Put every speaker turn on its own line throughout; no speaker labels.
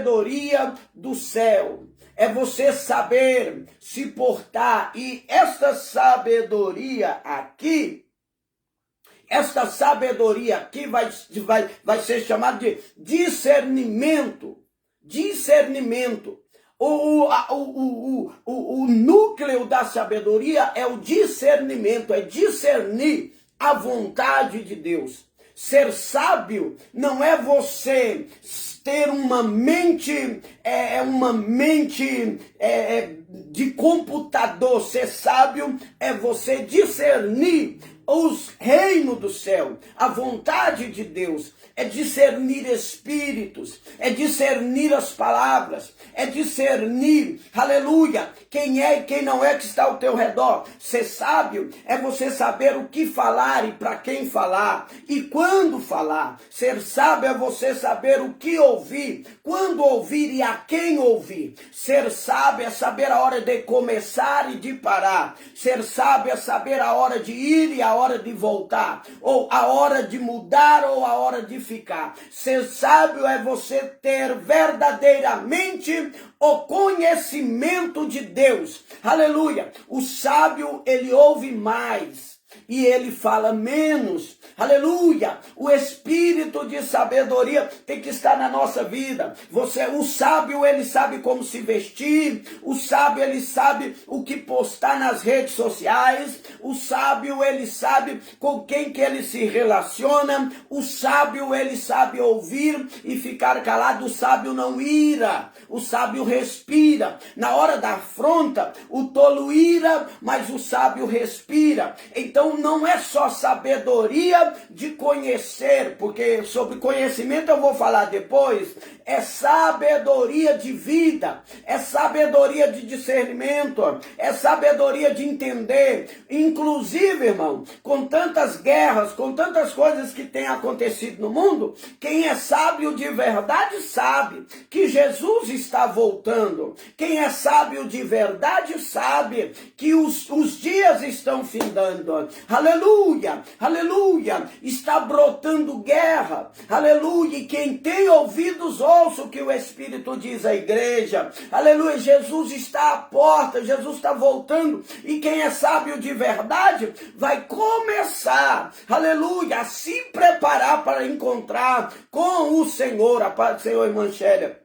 sabedoria do céu. É você saber se portar. E esta sabedoria aqui vai ser chamada de discernimento. Discernimento. O núcleo da sabedoria é o discernimento, é discernir a vontade de Deus. Ser sábio não é você ter uma mente de computador. Ser sábio é você discernir os reinos do céu, a vontade de Deus. É discernir espíritos, é discernir as palavras, é discernir, aleluia, quem é e quem não é que está ao teu redor. Ser sábio é você saber o que falar e para quem falar e quando falar. Ser sábio é você saber o que ouvir, quando ouvir e a quem ouvir. Ser sábio é saber a hora de começar e de parar. Ser sábio é saber a hora de ir e a hora de voltar, ou a hora de mudar ou a hora de ficar. Ser sábio é você ter verdadeiramente o conhecimento de Deus. Aleluia. O sábio, ele ouve mais e ele fala menos. Aleluia. O espírito de sabedoria tem que estar na nossa vida. O sábio, ele sabe como se vestir. O sábio, ele sabe o que postar nas redes sociais. O sábio, ele sabe com quem que ele se relaciona. O sábio, ele sabe ouvir e ficar calado. O sábio não ira. O sábio respira. Na hora da afronta, o tolo ira, mas o sábio respira. Então não é só sabedoria de conhecer, porque sobre conhecimento eu vou falar depois. É sabedoria de vida, é sabedoria de discernimento, é sabedoria de entender. Inclusive, irmão, com tantas guerras, com tantas coisas que têm acontecido no mundo, quem é sábio de verdade sabe que Jesus está voltando. Quem é sábio de verdade sabe que os dias estão findando. Aleluia, aleluia, está brotando guerra. Aleluia, e quem tem ouvidos, ouça o que o Espírito diz à igreja. Aleluia, Jesus está à porta, Jesus está voltando. E quem é sábio de verdade vai começar, aleluia, a se preparar para encontrar com o Senhor. A paz do Senhor, irmã Chélia.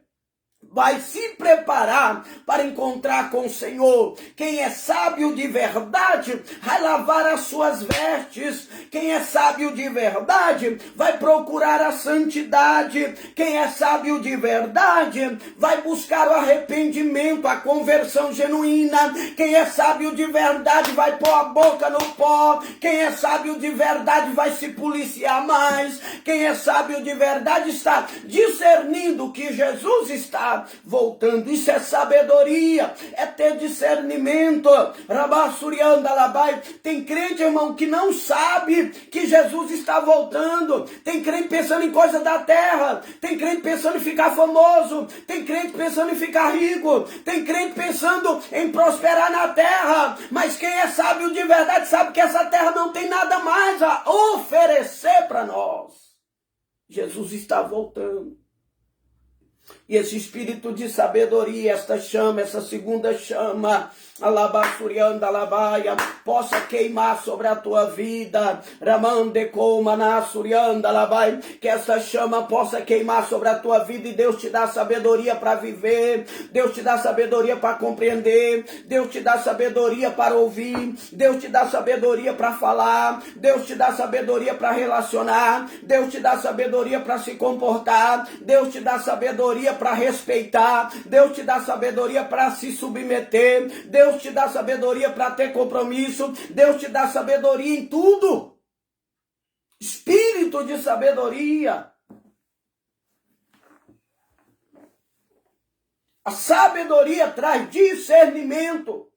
Vai se preparar para encontrar com o Senhor. Quem é sábio de verdade vai lavar as suas vestes. Quem é sábio de verdade vai procurar a santidade. Quem é sábio de verdade vai buscar o arrependimento, a conversão genuína. Quem é sábio de verdade vai pôr a boca no pó. Quem é sábio de verdade vai se policiar mais. Quem é sábio de verdade está discernindo que Jesus está voltando. Isso é sabedoria, é ter discernimento. Rabassurianda labai. Tem crente, irmão, que não sabe que Jesus está voltando. Tem crente pensando em coisa da terra. Tem crente pensando em ficar famoso. Tem crente pensando em ficar rico. Tem crente pensando em prosperar na terra. Mas quem é sábio de verdade sabe que essa terra não tem nada mais a oferecer para nós. Jesus está voltando. E esse espírito de sabedoria, esta chama, essa segunda chama, alabassurianda alabaia, possa queimar sobre a tua vida. Ramande comanasurianda alabai, que essa chama possa queimar sobre a tua vida e Deus te dá sabedoria para viver. Deus te dá sabedoria para compreender. Deus te dá sabedoria para ouvir. Deus te dá sabedoria para falar. Deus te dá sabedoria para relacionar. Deus te dá sabedoria para se comportar. Deus te dá sabedoria para respeitar. Deus te dá sabedoria para se submeter. Deus te dá sabedoria para ter compromisso. Deus te dá sabedoria em tudo. Espírito de sabedoria. A sabedoria traz discernimento.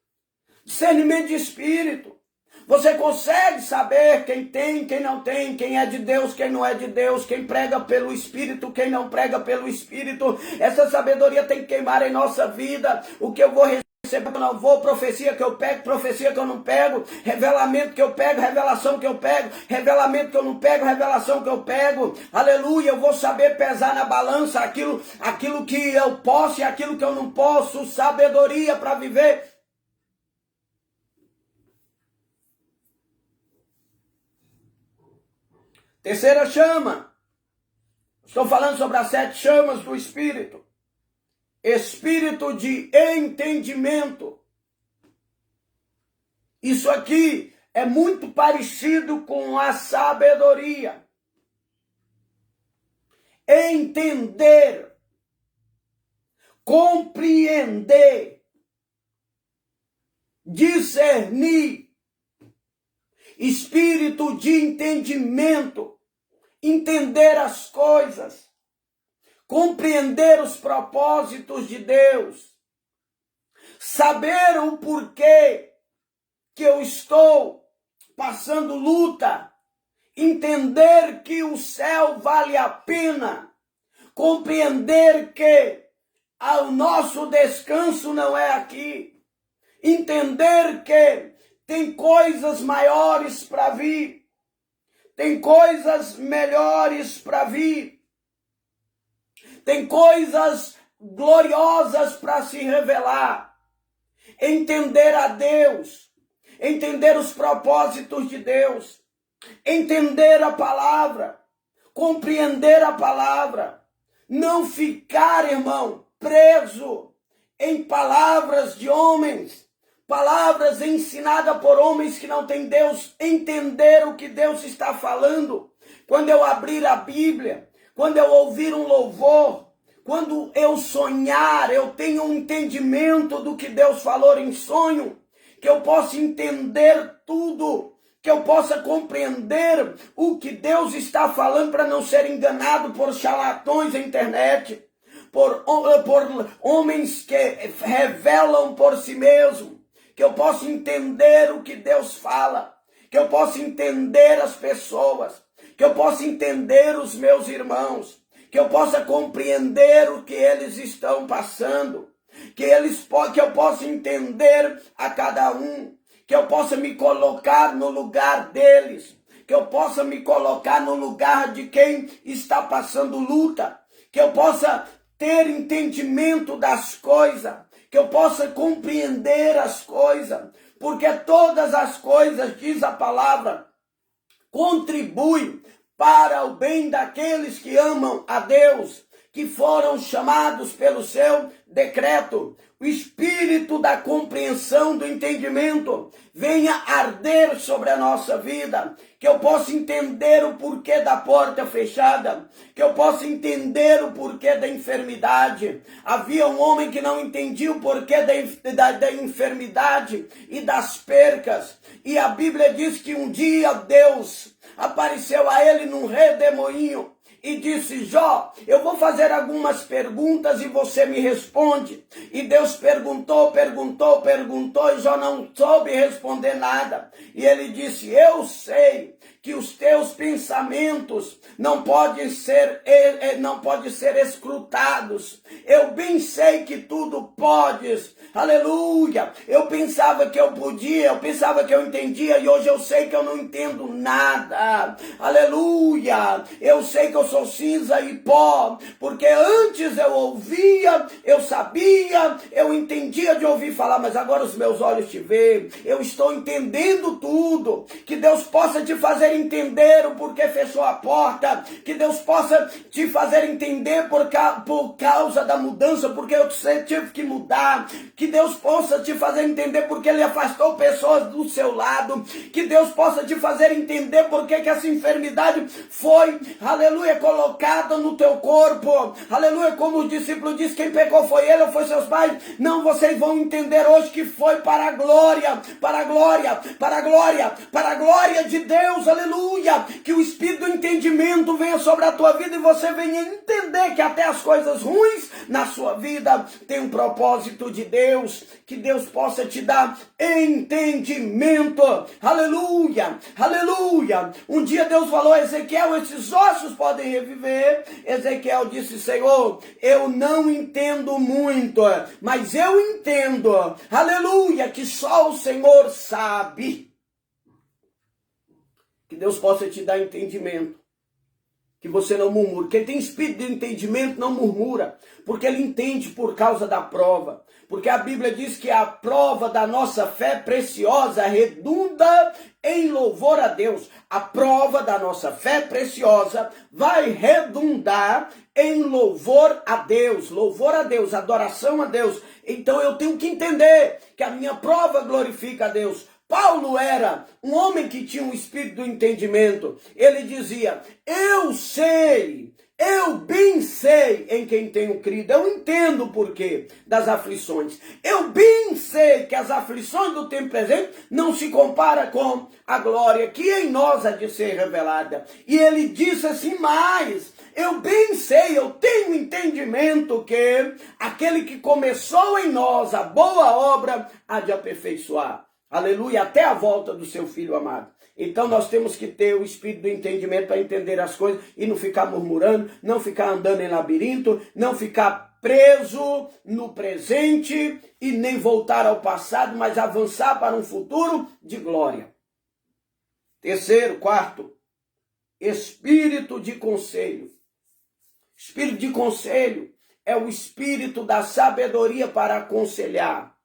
Discernimento de espírito. Você consegue saber quem tem, quem não tem, quem é de Deus, quem não é de Deus, quem prega pelo Espírito, quem não prega pelo Espírito. Essa sabedoria tem que queimar em nossa vida. O que eu vou receber que eu não vou, profecia que eu pego, profecia que eu não pego, revelamento que eu pego, revelação que eu pego, revelamento que eu não pego, revelação que eu pego. Aleluia, eu vou saber pesar na balança aquilo que eu posso e aquilo que eu não posso, sabedoria para viver. Terceira chama. Estou falando sobre as 7 chamas do Espírito. Espírito de entendimento. Isso aqui é muito parecido com a sabedoria. Entender, compreender, discernir. Espírito de entendimento, entender as coisas, compreender os propósitos de Deus, saber o porquê que eu estou passando luta, entender que o céu vale a pena, compreender que o nosso descanso não é aqui, entender que tem coisas maiores para vir. Tem coisas melhores para vir. Tem coisas gloriosas para se revelar. Entender a Deus. Entender os propósitos de Deus. Entender a palavra. Compreender a palavra. Não ficar, irmão, preso em palavras de homens. Palavras ensinadas por homens que não têm Deus, entender o que Deus está falando. Quando eu abrir a Bíblia, quando eu ouvir um louvor, quando eu sonhar, eu tenho um entendimento do que Deus falou em sonho, que eu possa entender tudo, que eu possa compreender o que Deus está falando para não ser enganado por charlatões na internet, por homens que revelam por si mesmos. Que eu possa entender o que Deus fala, que eu possa entender as pessoas, que eu possa entender os meus irmãos, que eu possa compreender o que eles estão passando, que eu possa entender a cada um, que eu possa me colocar no lugar deles, que eu possa me colocar no lugar de quem está passando luta, que eu possa ter entendimento das coisas, que eu possa compreender as coisas, porque todas as coisas, diz a palavra, contribuem para o bem daqueles que amam a Deus, que foram chamados pelo seu decreto. O espírito da compreensão, do entendimento, venha arder sobre a nossa vida, que eu possa entender o porquê da porta fechada, que eu possa entender o porquê da enfermidade. Havia um homem que não entendia o porquê da enfermidade e das percas, e a Bíblia diz que um dia Deus apareceu a ele num redemoinho, e disse: Jó, eu vou fazer algumas perguntas e você me responde. E Deus perguntou, e Jó não soube responder nada. E ele disse: eu sei que os teus pensamentos não podem ser escrutados. Eu bem sei que tudo podes. Aleluia! Eu pensava que eu podia, eu pensava que eu entendia, e hoje eu sei que eu não entendo nada. Aleluia! Eu sei que eu sou cinza e pó, porque antes eu ouvia, eu sabia, eu entendia de ouvir falar, mas agora os meus olhos te veem, eu estou entendendo tudo. Que Deus possa te fazer entender o porquê fechou a porta, que Deus possa te fazer entender por causa da mudança, porque você tive que mudar, que Deus possa te fazer entender porque Ele afastou pessoas do seu lado, que Deus possa te fazer entender porque que essa enfermidade foi, aleluia, colocada no teu corpo, aleluia, como o discípulo disse, quem pecou foi ele ou foi seus pais? Não, vocês vão entender hoje que foi para a glória, para a glória, para a glória, para a glória de Deus, aleluia. aleluia, que o espírito do entendimento venha sobre a tua vida e você venha entender que até as coisas ruins na sua vida tem um propósito de Deus, que Deus possa te dar entendimento, aleluia, aleluia. Um dia Deus falou a Ezequiel, esses ossos podem reviver. Ezequiel disse, Senhor, eu não entendo muito, mas eu entendo, aleluia, que só o Senhor sabe. Que Deus possa te dar entendimento, que você não murmure. Quem tem espírito de entendimento não murmura, porque ele entende por causa da prova. Porque a Bíblia diz que a prova da nossa fé preciosa redunda em louvor a Deus. A prova da nossa fé preciosa vai redundar em louvor a Deus, adoração a Deus. Então eu tenho que entender que a minha prova glorifica a Deus. Paulo era um homem que tinha um espírito do entendimento. Ele dizia, eu bem sei em quem tenho crido. Eu entendo o porquê das aflições. Eu bem sei que as aflições do tempo presente não se comparam com a glória que em nós há de ser revelada. E ele disse assim mais, eu bem sei, eu tenho entendimento que aquele que começou em nós a boa obra há de aperfeiçoar. Aleluia, até a volta do seu Filho amado. Então nós temos que ter o espírito do entendimento para entender as coisas e não ficar murmurando, não ficar andando em labirinto, não ficar preso no presente e nem voltar ao passado, mas avançar para um futuro de glória. Terceiro, quarto, espírito de conselho. Espírito de conselho é o espírito da sabedoria para aconselhar.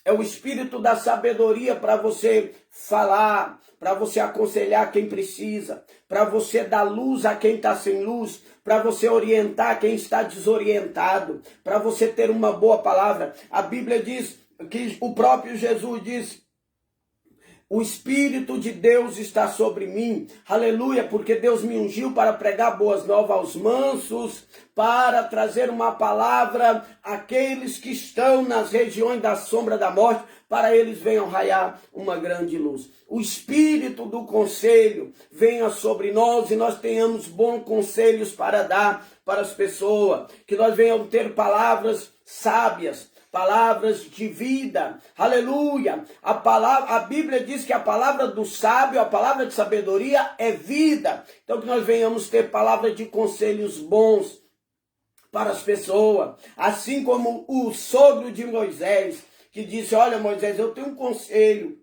É o espírito da sabedoria para você falar, para você aconselhar quem precisa, para você dar luz a quem está sem luz, para você orientar quem está desorientado, para você ter uma boa palavra. A Bíblia diz que o próprio Jesus diz, o Espírito de Deus está sobre mim, aleluia, porque Deus me ungiu para pregar boas novas aos mansos, para trazer uma palavra àqueles que estão nas regiões da sombra da morte, para eles venham raiar uma grande luz. O Espírito do conselho venha sobre nós e nós tenhamos bons conselhos para dar para as pessoas, que nós venhamos ter palavras sábias, palavras de vida, aleluia. A Bíblia diz que a palavra do sábio, a palavra de sabedoria é vida. Então que nós venhamos ter palavras de conselhos bons para as pessoas. Assim como o sogro de Moisés, que disse, olha Moisés, eu tenho um conselho.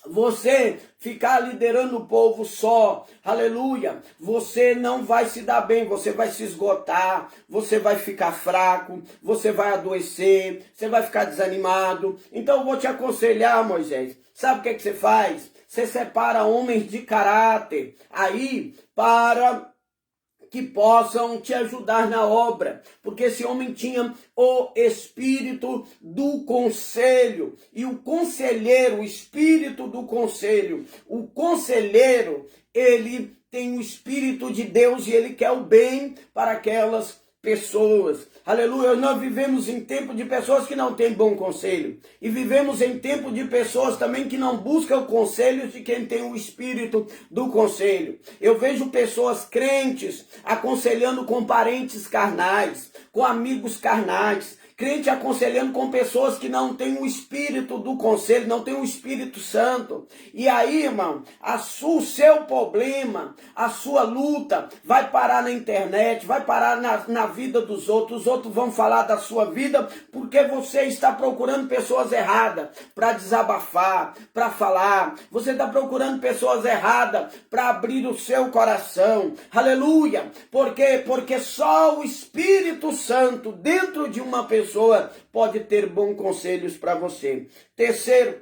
Você ficar liderando o povo só, aleluia, você não vai se dar bem, você vai se esgotar, você vai ficar fraco, você vai adoecer, você vai ficar desanimado. Então eu vou te aconselhar, Moisés, sabe o que é que você faz? Você separa homens de caráter aí para que possam te ajudar na obra, porque esse homem tinha o espírito do conselho, e o conselheiro, o espírito do conselho, o conselheiro, ele tem o espírito de Deus e ele quer o bem para aquelas pessoas, aleluia. Nós vivemos em tempo de pessoas que não têm bom conselho, e vivemos em tempo de pessoas também que não buscam conselhos de quem tem o espírito do conselho. Eu vejo pessoas crentes aconselhando com parentes carnais, com amigos carnais, crente aconselhando com pessoas que não têm o espírito do conselho, não têm o Espírito Santo. E aí, irmão, o seu problema, a sua luta vai parar na internet, vai parar na vida dos outros. Os outros vão falar da sua vida porque você está procurando pessoas erradas para desabafar, para falar. Você está procurando pessoas erradas para abrir o seu coração. Aleluia! Por quê? Porque só o Espírito Santo dentro de uma pessoa pode ter bons conselhos para você. Terceiro,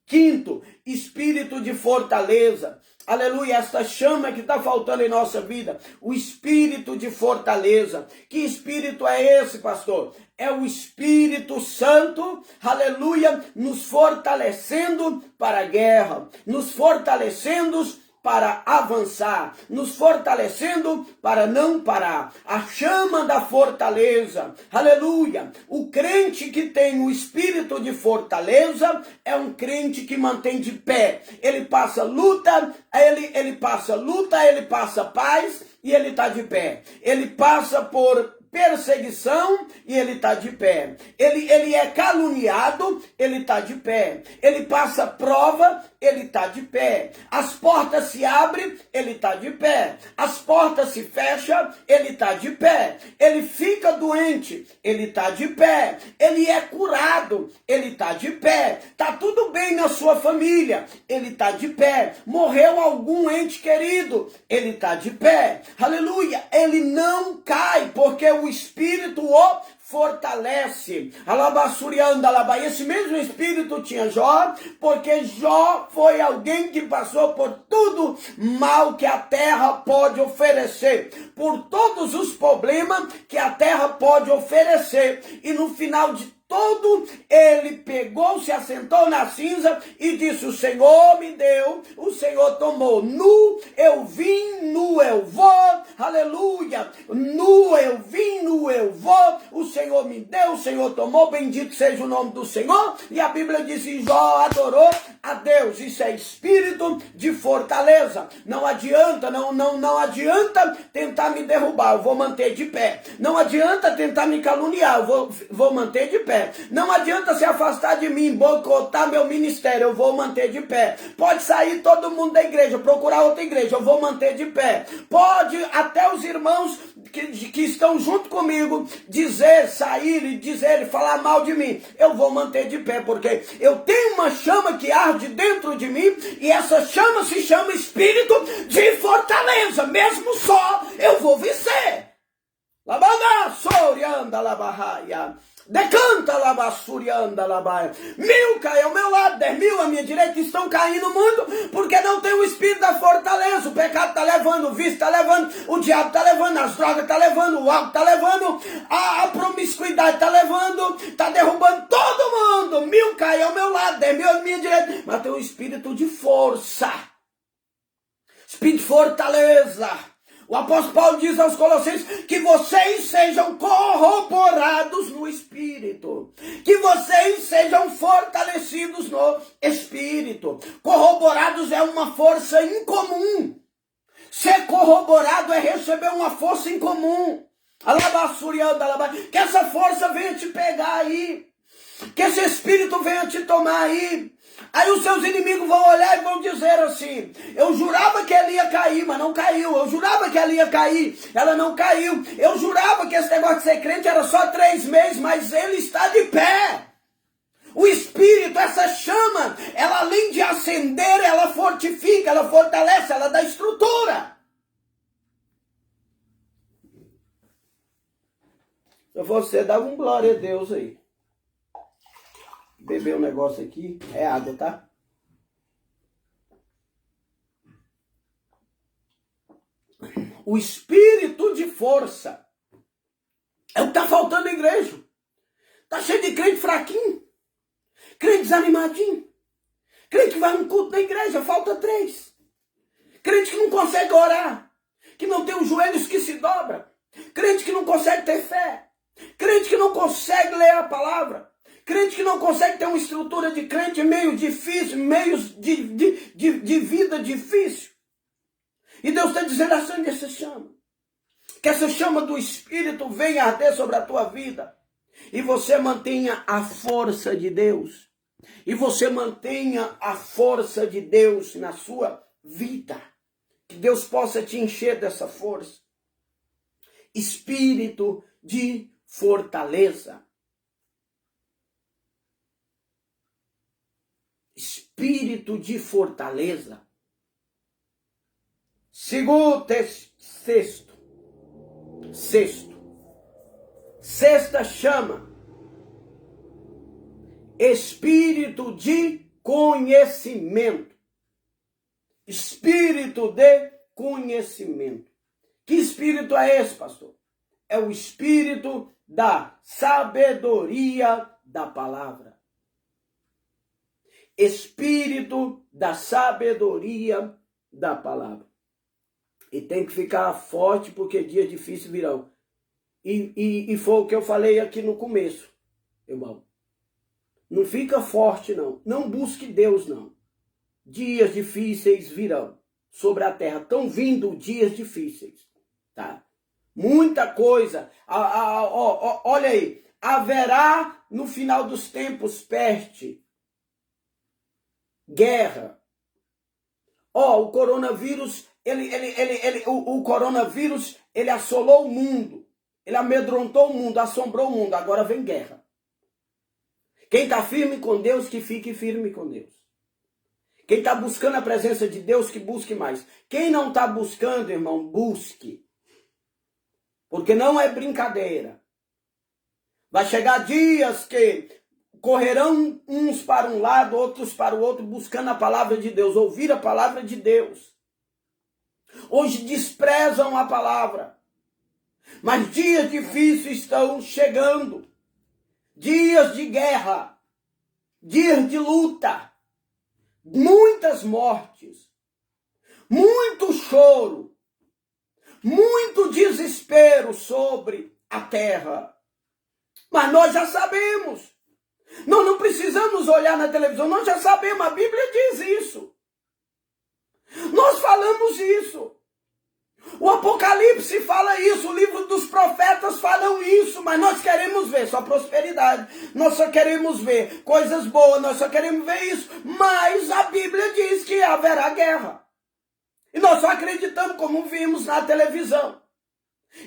quinto, espírito de fortaleza. Aleluia, esta chama que está faltando em nossa vida, o espírito de fortaleza. Que espírito é esse, pastor? É o Espírito Santo, aleluia, nos fortalecendo para a guerra, nos fortalecendo para avançar, nos fortalecendo para não parar. A chama da fortaleza, aleluia. O crente que tem o espírito de fortaleza é um crente que mantém de pé. Ele passa luta, ele passa paz e ele está de pé. Ele passa por perseguição e ele está de pé. Ele é caluniado, ele está de pé. Ele passa prova, ele está de pé. As portas se abrem, ele está de pé. As portas se fecham, ele está de pé. Ele fica doente, ele está de pé. Ele é curado, ele está de pé. Está tudo bem na sua família, ele está de pé. Morreu algum ente querido, ele está de pé. Aleluia, ele não cai, porque o Espírito o fortalece. Alabassurianda, alaba. Esse mesmo Espírito tinha Jó, porque Jó foi alguém que passou por tudo mal que a terra pode oferecer, por todos os problemas que a terra pode oferecer, e no final de todo, ele pegou, se assentou na cinza e disse: o Senhor me deu, o Senhor tomou. Nu eu vim, nu eu vou, aleluia. Nu eu vim, nu eu vou, o Senhor me deu, o Senhor tomou, bendito seja o nome do Senhor. E a Bíblia diz que Jó adorou a Deus. Isso é espírito de fortaleza. Não adianta, não adianta tentar me derrubar, eu vou manter de pé. Não adianta tentar me caluniar, eu vou manter de pé. Não adianta se afastar de mim, boicotar meu ministério, eu vou manter de pé. Pode sair todo mundo da igreja, procurar outra igreja, eu vou manter de pé. Pode até os irmãos que estão junto comigo sair e dizer e falar mal de mim, eu vou manter de pé, porque eu tenho uma chama que arde dentro de mim, e essa chama se chama espírito de fortaleza. Mesmo só, eu vou vencer. Labada, sorianda, labarraia. Decanta, labassurianda, labaia. 1000 caem ao meu lado, 10.000 à minha direita, estão caindo muito, porque não tem o espírito da fortaleza. O pecado está levando, o vício está levando, o diabo está levando, as drogas está levando, o álcool está levando, a promiscuidade está levando, está derrubando todo mundo. 1000 caem ao meu lado, 10.000 à minha direita, mas tem um espírito de força, espírito de fortaleza. O apóstolo Paulo diz aos Colossenses que vocês sejam corroborados no Espírito, que vocês sejam fortalecidos no Espírito. Corroborados é uma força incomum. Ser corroborado é receber uma força incomum. Que essa força venha te pegar aí, que esse Espírito venha te tomar aí. Aí os seus inimigos vão olhar e vão dizer assim: eu jurava que ela ia cair, mas não caiu. Eu jurava que ela ia cair, ela não caiu. Eu jurava que esse negócio de ser crente era só 3 meses, mas ele está de pé. O Espírito, essa chama, ela além de acender, ela fortifica, ela fortalece, ela dá estrutura. Se você dava um glória a Deus aí. Beber um negócio aqui, é água, tá? O espírito de força é o que está faltando na igreja. Está cheio de crente fraquinho, crente desanimadinho, crente que vai num culto da igreja, falta 3. Crente que não consegue orar, que não tem os joelhos que se dobram, crente que não consegue ter fé, crente que não consegue ler a palavra, crente que não consegue ter uma estrutura de crente meio difícil, meios de vida difícil. E Deus está dizendo: acende essa chama. Que essa chama do Espírito venha arder sobre a tua vida. E você mantenha a força de Deus. E você mantenha a força de Deus na sua vida. Que Deus possa te encher dessa força. Espírito de fortaleza. Espírito de fortaleza. Sexta chama. Espírito de conhecimento. Espírito de conhecimento. Que espírito é esse, pastor? É o espírito da sabedoria da palavra. Espírito da sabedoria da palavra. E tem que ficar forte, porque dias difíceis virão. E foi o que eu falei aqui no começo, irmão. Não fica forte, não. Não busque Deus, não. Dias difíceis virão sobre a terra. Estão vindo dias difíceis, tá? Muita coisa. Olha aí. Haverá no final dos tempos peste, guerra. O coronavírus, o coronavírus, ele assolou o mundo. Ele amedrontou o mundo, assombrou o mundo. Agora vem guerra. Quem está firme com Deus, que fique firme com Deus. Quem está buscando a presença de Deus, que busque mais. Quem não está buscando, irmão, busque. Porque não é brincadeira. Vai chegar dias que correrão uns para um lado, outros para o outro, buscando a palavra de Deus, ouvir a palavra de Deus. Hoje desprezam a palavra. Mas dias difíceis estão chegando. Dias de guerra. Dias de luta. Muitas mortes. Muito choro. Muito desespero sobre a terra. Mas nós já sabemos. Nós não precisamos olhar na televisão. Nós já sabemos. A Bíblia diz isso. Nós falamos isso. O Apocalipse fala isso. O livro dos profetas falam isso. Mas nós queremos ver só prosperidade. Nós só queremos ver coisas boas. Nós só queremos ver isso. Mas a Bíblia diz que haverá guerra. E nós só acreditamos como vimos na televisão.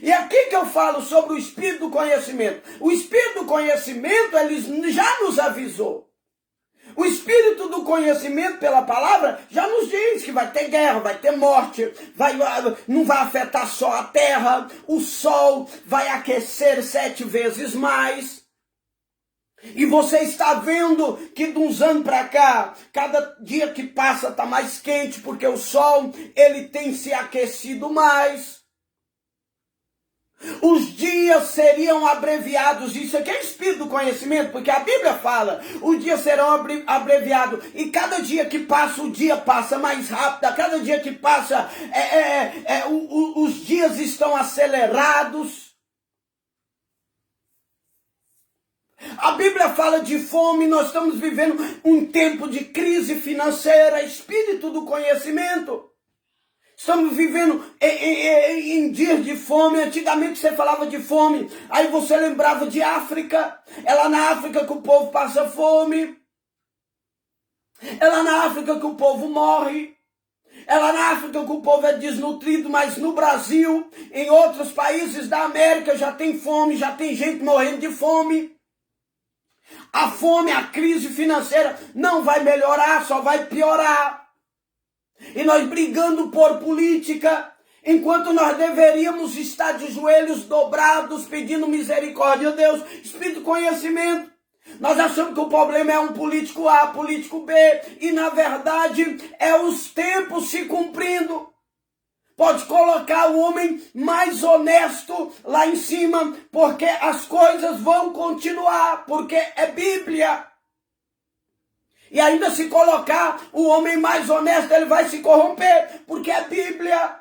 E aqui que eu falo sobre o Espírito do conhecimento. O Espírito do conhecimento, ele já nos avisou. O Espírito do conhecimento pela palavra já nos diz que vai ter guerra, vai ter morte, não vai afetar só a terra, o sol vai aquecer 7 vezes mais. E você está vendo que de uns anos para cá, cada dia que passa está mais quente, porque o sol ele tem se aquecido mais. Os dias seriam abreviados. Isso aqui é espírito do conhecimento, porque a Bíblia fala, os dias serão abreviados, e cada dia que passa, o dia passa mais rápido, a cada dia que passa, os dias estão acelerados. A Bíblia fala de fome, nós estamos vivendo um tempo de crise financeira, espírito do conhecimento. Estamos vivendo em dias de fome. Antigamente você falava de fome, aí você lembrava de África. É lá na África que o povo passa fome. É lá na África que o povo morre. É lá na África que o povo é desnutrido. Mas no Brasil, em outros países da América, já tem fome, já tem gente morrendo de fome. A fome, a crise financeira não vai melhorar, só vai piorar. E nós brigando por política, enquanto nós deveríamos estar de joelhos dobrados, pedindo misericórdia de Deus, espírito de conhecimento. Nós achamos que o problema é um político A, político B, e na verdade é os tempos se cumprindo. Pode colocar o homem mais honesto lá em cima, porque as coisas vão continuar, porque é Bíblia. E ainda se colocar o homem mais honesto, ele vai se corromper, porque é Bíblia.